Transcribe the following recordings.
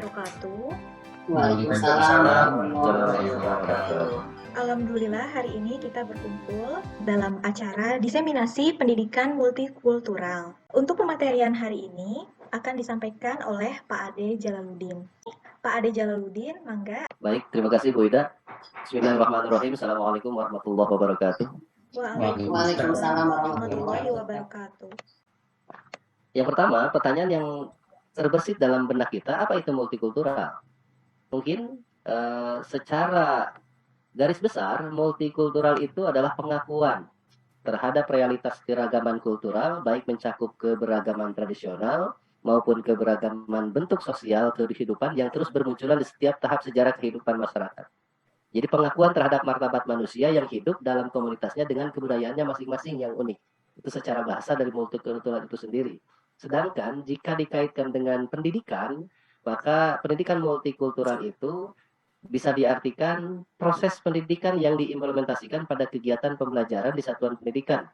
wabarakatuh. Waalaikumsalam warahmatullahi wabarakatuh. Alhamdulillah hari ini kita berkumpul dalam acara diseminasi pendidikan multikultural. Untuk pematerian hari ini akan disampaikan oleh Pak Ade Jalaluddin. Pak Ade Jalaluddin, mangga. Baik, terima kasih Bu Ida. Bismillahirrahmanirrahim. Assalamualaikum warahmatullahi wabarakatuh. Waalaikumsalam warahmatullahi wabarakatuh. Yang pertama, pertanyaan yang terbersit dalam benak kita, apa itu multikultural? Mungkin secara garis besar, multikultural itu adalah pengakuan terhadap realitas keragaman kultural, baik mencakup keberagaman tradisional maupun keberagaman bentuk sosial kehidupan yang terus bermunculan di setiap tahap sejarah kehidupan masyarakat. Jadi pengakuan terhadap martabat manusia yang hidup dalam komunitasnya dengan kebudayaannya masing-masing yang unik. Itu secara bahasa dari multikultural itu sendiri. Sedangkan jika dikaitkan dengan pendidikan, maka pendidikan multikultural itu bisa diartikan proses pendidikan yang diimplementasikan pada kegiatan pembelajaran di satuan pendidikan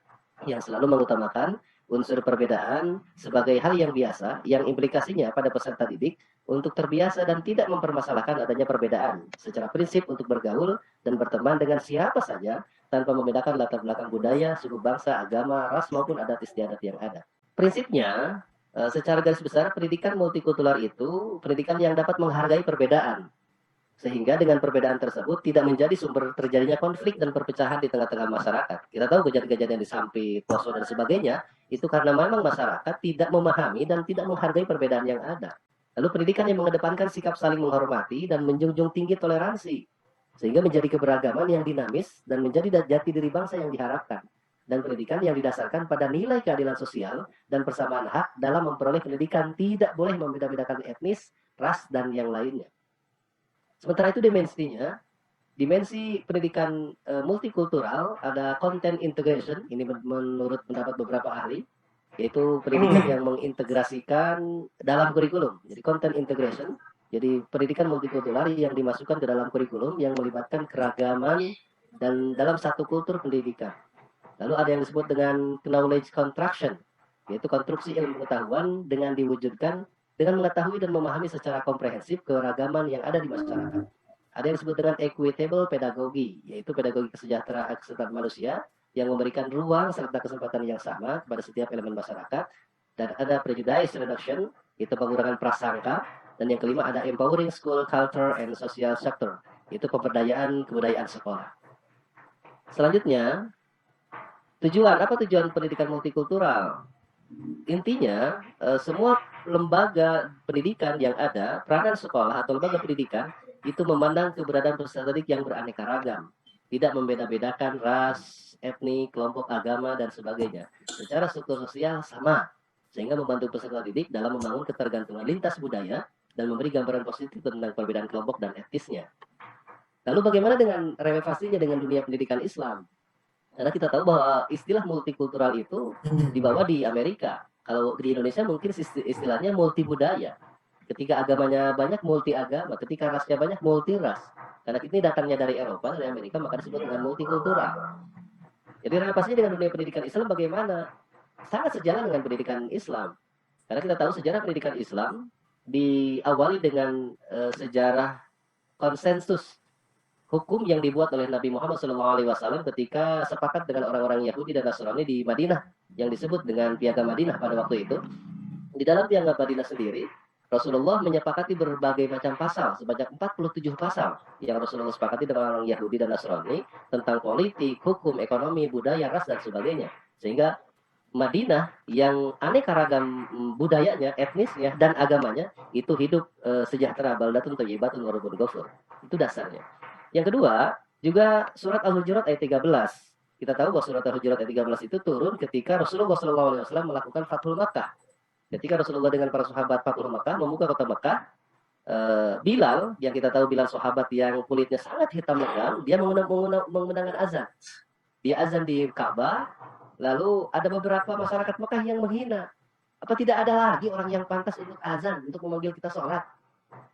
yang selalu mengutamakan unsur perbedaan sebagai hal yang biasa yang implikasinya pada peserta didik untuk terbiasa dan tidak mempermasalahkan adanya perbedaan secara prinsip untuk bergaul dan berteman dengan siapa saja tanpa membedakan latar belakang budaya, suku bangsa, agama, ras maupun adat istiadat yang ada. Prinsipnya, secara garis besar pendidikan multikultural itu pendidikan yang dapat menghargai perbedaan sehingga dengan perbedaan tersebut tidak menjadi sumber terjadinya konflik dan perpecahan di tengah-tengah masyarakat. Kita tahu kejadian-kejadian di Sampit, Poso dan sebagainya itu karena memang masyarakat tidak memahami dan tidak menghargai perbedaan yang ada. Lalu pendidikan yang mengedepankan sikap saling menghormati dan menjunjung tinggi toleransi sehingga menjadi keberagaman yang dinamis dan menjadi jati diri bangsa yang diharapkan. Dan pendidikan yang didasarkan pada nilai keadilan sosial dan persamaan hak dalam memperoleh pendidikan tidak boleh membeda-bedakan etnis, ras, dan yang lainnya. Sementara itu dimensi pendidikan multikultural ada content integration, ini menurut pendapat beberapa ahli, yaitu pendidikan yang mengintegrasikan dalam kurikulum. Jadi content integration, jadi pendidikan multikultural yang dimasukkan ke dalam kurikulum yang melibatkan keragaman dan dalam satu kultur pendidikan. Lalu ada yang disebut dengan knowledge construction, yaitu konstruksi ilmu pengetahuan dengan diwujudkan dengan mengetahui dan memahami secara komprehensif keragaman yang ada di masyarakat. Ada yang disebut dengan equitable pedagogi, yaitu pedagogi kesejahteraan manusia yang memberikan ruang serta kesempatan yang sama kepada setiap elemen masyarakat. Dan ada prejudice reduction, itu pengurangan prasangka. Dan yang kelima ada empowering school culture and social sector, itu pemberdayaan kebudayaan sekolah. Selanjutnya, apa tujuan pendidikan multikultural? Intinya, semua lembaga pendidikan yang ada, peranan sekolah atau lembaga pendidikan, itu memandang keberadaan peserta didik yang beraneka ragam. Tidak membeda-bedakan ras, etnik, kelompok agama, dan sebagainya. Secara struktur sosial sama, sehingga membantu peserta didik dalam membangun ketergantungan lintas budaya dan memberi gambaran positif tentang perbedaan kelompok dan etnisnya. Lalu bagaimana dengan relevansinya dengan dunia pendidikan Islam? Karena kita tahu bahwa istilah multikultural itu dibawa di Amerika. Kalau di Indonesia mungkin istilahnya multi budaya. Ketika agamanya banyak multi agama, ketika rasnya banyak multi ras. Karena ini datangnya dari Eropa, dari Amerika, maka disebut dengan multikultural. Jadi relevansinya dengan dunia pendidikan Islam bagaimana? Sangat sejalan dengan pendidikan Islam. Karena kita tahu sejarah pendidikan Islam diawali dengan sejarah konsensus hukum yang dibuat oleh Nabi Muhammad SAW ketika sepakat dengan orang-orang Yahudi dan Nasrani di Madinah yang disebut dengan Piagam Madinah pada waktu itu. Di dalam Piagam Madinah sendiri, Rasulullah menyepakati berbagai macam pasal, sebanyak 47 pasal yang Rasulullah sepakati dengan orang Yahudi dan Nasrani tentang politik, hukum, ekonomi, budaya, ras, dan sebagainya. Sehingga Madinah yang aneka ragam budayanya, etnisnya, dan agamanya itu hidup sejahtera, baldatun thayyibatun wa rabbun ghafur. Itu dasarnya. Yang kedua, juga surat Al-Hujurat ayat 13. Kita tahu bahwa surat Al-Hujurat ayat 13 itu turun ketika Rasulullah SAW melakukan Fathul Makkah. Ketika Rasulullah dengan para sahabat Fathul Makkah membuka kota Makkah, Bilal, yang kita tahu Bilal sahabat yang kulitnya sangat hitam legam, dia mengundangkan azan. Dia azan di Ka'bah, lalu ada beberapa masyarakat Makkah yang menghina. Apa tidak ada lagi orang yang pantas untuk azan, untuk memanggil kita sholat?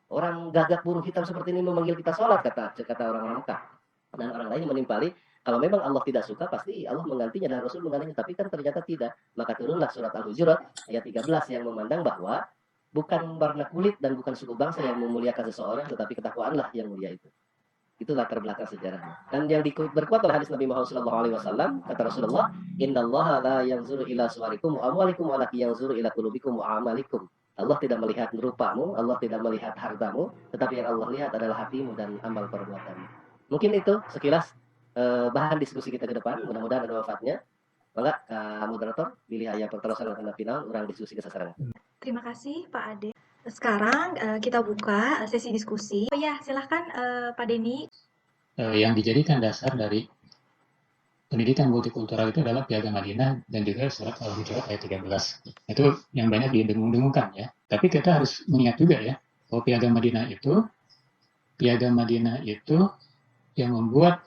Orang gagak burung hitam seperti ini memanggil kita sholat, kata orang-orang Mekah. Dan orang lain menimpali, kalau memang Allah tidak suka, pasti Allah menggantinya dan Rasul menggantinya. Tapi kan ternyata tidak. Maka turunlah surat Al-Hujurat ayat 13 yang memandang bahwa bukan warna kulit dan bukan suku bangsa yang memuliakan seseorang, tetapi ketakwaanlah yang mulia itu. Itu latar belakang sejarahnya. Dan yang berkuat oleh hadis Nabi Muhammad SAW, kata Rasulullah, Innallaha la yanzuru ila suwarikum wa amwalikum walakin yanzuru ila qulubikum wa amalikum. Allah tidak melihat rupamu, Allah tidak melihat hartamu, tetapi yang Allah lihat adalah hatimu dan amal perbuatanmu. Mungkin itu sekilas bahan diskusi kita ke depan. Mudah-mudahan ada manfaatnya. Maka moderator pilih ayat perterusan dan final orang diskusi kesasaran. Terima kasih Pak Ade. Sekarang kita buka sesi diskusi. Oh ya, silahkan Pak Denny. Yang dijadikan dasar dari pendidikan multikultural itu adalah Piagam Madinah dan juga surat Al-Hujurat ayat 13. Itu yang banyak didengung-dengungkan ya. Tapi kita harus mengingat juga ya, bahwa Piagam Madinah itu yang membuat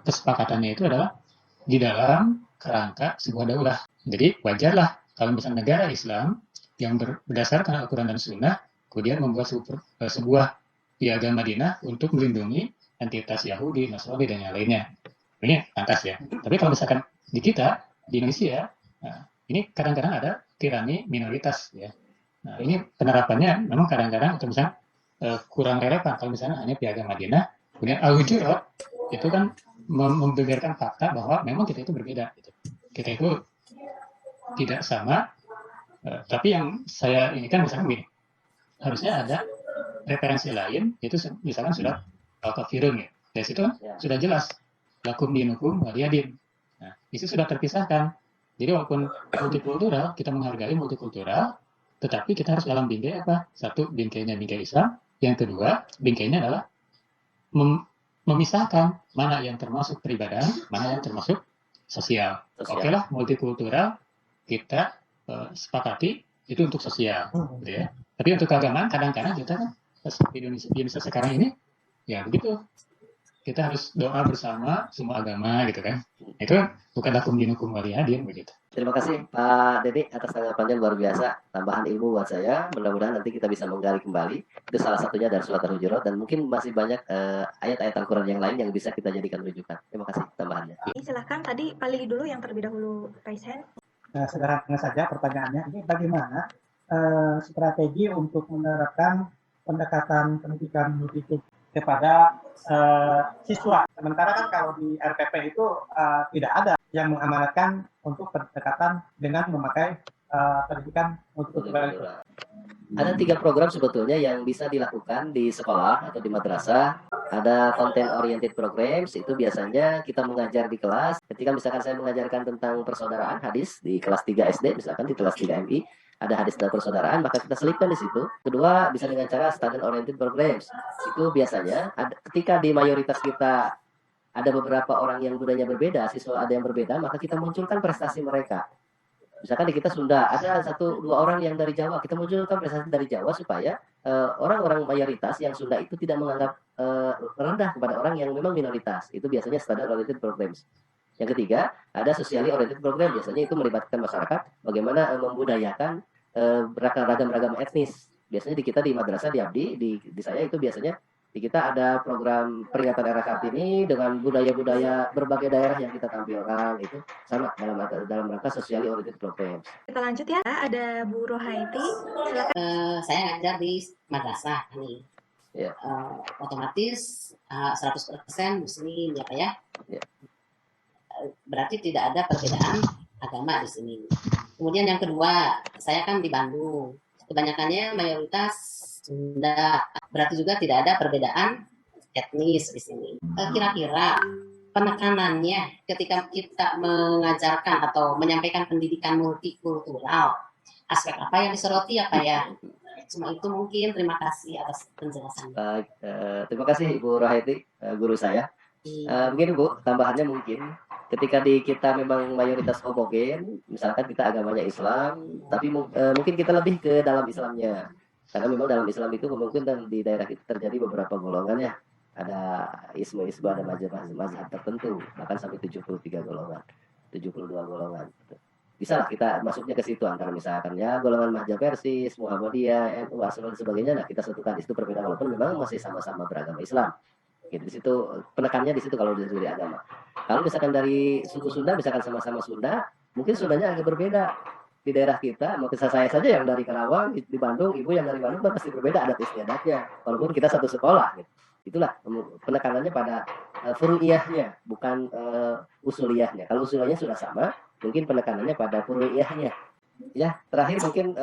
kesepakatannya itu adalah di dalam kerangka sebuah daulah. Jadi wajarlah kalau misalnya negara Islam yang berdasarkan Al-Quran dan Sunnah kemudian membuat sebuah Piagam Madinah untuk melindungi entitas Yahudi, Nasrani, dan yang lainnya. Ini pantas ya. Tapi kalau misalkan di kita, di Indonesia, nah, ini kadang-kadang ada tirani minoritas ya. Nah, ini penerapannya memang kadang-kadang atau misalnya kurang relevan kalau misalnya hanya Piagam Madinah. Kemudian Al-Hujurat itu kan membeberkan fakta bahwa memang kita itu berbeda. Gitu. Kita itu tidak sama. Tapi yang saya ini kan misalkan begini, harusnya ada referensi lain, itu misalkan sudah Al-Kafirun ya. Dari situ sudah jelas lakum dinukum waliyadin. Nah, itu sudah terpisahkan. Jadi walaupun multikultural, kita menghargai multikultural, tetapi kita harus dalam bingkai apa? Satu, bingkainya bingkai Islam. Yang kedua, bingkainya adalah memisahkan mana yang termasuk peribadatan, mana yang termasuk sosial. Oke lah, multikultural kita sepakati itu untuk sosial, gitu ya. Tapi untuk keagamaan kadang-kadang kita kan di Indonesia sekarang ini ya begitu. Kita harus doa bersama semua agama gitu kan. Itu bukan lakum dinukum waliyadin begitu. Terima kasih Pak Dedi atas tanggapannya luar biasa. Tambahan ilmu buat saya. Mudah-mudahan nanti kita bisa menggali kembali. Itu salah satunya dari surat Al-Hujurat dan mungkin masih banyak ayat-ayat Al-Quran yang lain yang bisa kita jadikan rujukan. Terima kasih tambahannya. Silakan tadi pilih dulu yang terlebih dahulu, Raisen. Sederhana saja pertanyaannya, ini bagaimana strategi untuk menerapkan pendekatan pendidikan multikultural kepada siswa. Sementara kan kalau di RPP itu tidak ada yang mengamanatkan untuk pendekatan dengan memakai pendidikan multikultural. Ada 3 program sebetulnya yang bisa dilakukan di sekolah atau di madrasah. Ada content oriented programs, itu biasanya kita mengajar di kelas. Ketika misalkan saya mengajarkan tentang persaudaraan hadis di kelas 3 SD, misalkan di kelas 3 MI, ada hadis dan persaudaraan, maka kita selipkan di situ. Kedua, bisa dengan cara student oriented programs. Itu biasanya ketika di mayoritas kita ada beberapa orang yang budayanya berbeda, siswa ada yang berbeda, maka kita munculkan prestasi mereka. Misalkan di kita Sunda, ada 1-2 orang yang dari Jawa, kita munculkan prestasi dari Jawa supaya orang-orang mayoritas yang Sunda itu tidak menganggap rendah kepada orang yang memang minoritas. Itu biasanya student oriented programs. Yang ketiga, ada socially oriented program, biasanya itu melibatkan masyarakat, bagaimana membudayakan ragam-ragam etnis. Biasanya di kita di madrasah, di Abdi, di saya itu biasanya di kita ada program peringatan Era Kartini dengan budaya-budaya berbagai daerah yang kita tampilkan, itu sama dalam rangka socially oriented program. Kita lanjut ya, ada Bu Rohaiti. Silakan. Saya ngajar di madrasah nih. Ya. Otomatis 100% muslim ya Pak ya. Ya. Berarti tidak ada perbedaan agama di sini. Kemudian yang kedua, saya kan di Bandung. Kebanyakannya mayoritas Sunda. Berarti juga tidak ada perbedaan etnis di sini. Kira-kira penekanannya ketika kita mengajarkan atau menyampaikan pendidikan multikultural, aspek apa yang disoroti ya Pak ya? Cuma itu mungkin. Terima kasih atas penjelasannya. Baik, terima kasih Ibu Rohaiti, guru saya. Mungkin Bu, tambahannya mungkin ketika di kita memang mayoritas homogen, misalkan kita agamanya Islam, tapi mungkin kita lebih ke dalam Islamnya. Karena memang dalam Islam itu mungkin di daerah kita terjadi beberapa golongan ya. Ada ismu-ismu, ada mazhab tertentu, bahkan sampai 73 golongan, 72 golongan. Bisa lah kita masuknya ke situ antara misalkan ya golongan Mahja Persis, Muhammadiyah, NU, Asal dan sebagainya. Nah, kita satukan di situ perbedaan walaupun memang masih sama-sama beragama Islam. Gitu, di situ penekannya di situ kalau dari agama. Kalau misalkan dari suku Sunda, misalkan sama-sama Sunda, mungkin Sundanya agak berbeda. di daerah kita, mau kisah saya saja yang dari Karawang, di Bandung, ibu yang dari Bandung kan pasti berbeda adat istiadatnya, walaupun kita satu sekolah. Gitu. Itulah penekanannya pada furu'iyahnya, bukan usuliyahnya. Kalau usuliyahnya sudah sama, mungkin penekanannya pada furu'iyahnya. Ya, terakhir mungkin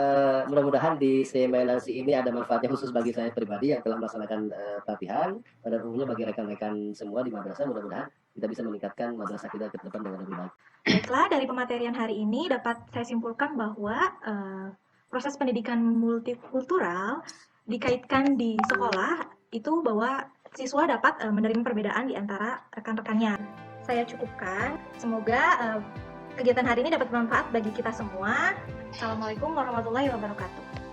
mudah-mudahan di seminasi ini ada manfaatnya khusus bagi saya pribadi yang telah melaksanakan pelatihan, pada umumnya bagi rekan-rekan semua di madrasah, mudah-mudahan kita bisa meningkatkan madrasah kita ke depan dengan lebih baik. Baiklah, dari pematerian hari ini dapat saya simpulkan bahwa proses pendidikan multikultural dikaitkan di sekolah itu bahwa siswa dapat menerima perbedaan di antara rekan-rekannya. Saya cukupkan, semoga kegiatan hari ini dapat bermanfaat bagi kita semua. Assalamualaikum warahmatullahi wabarakatuh.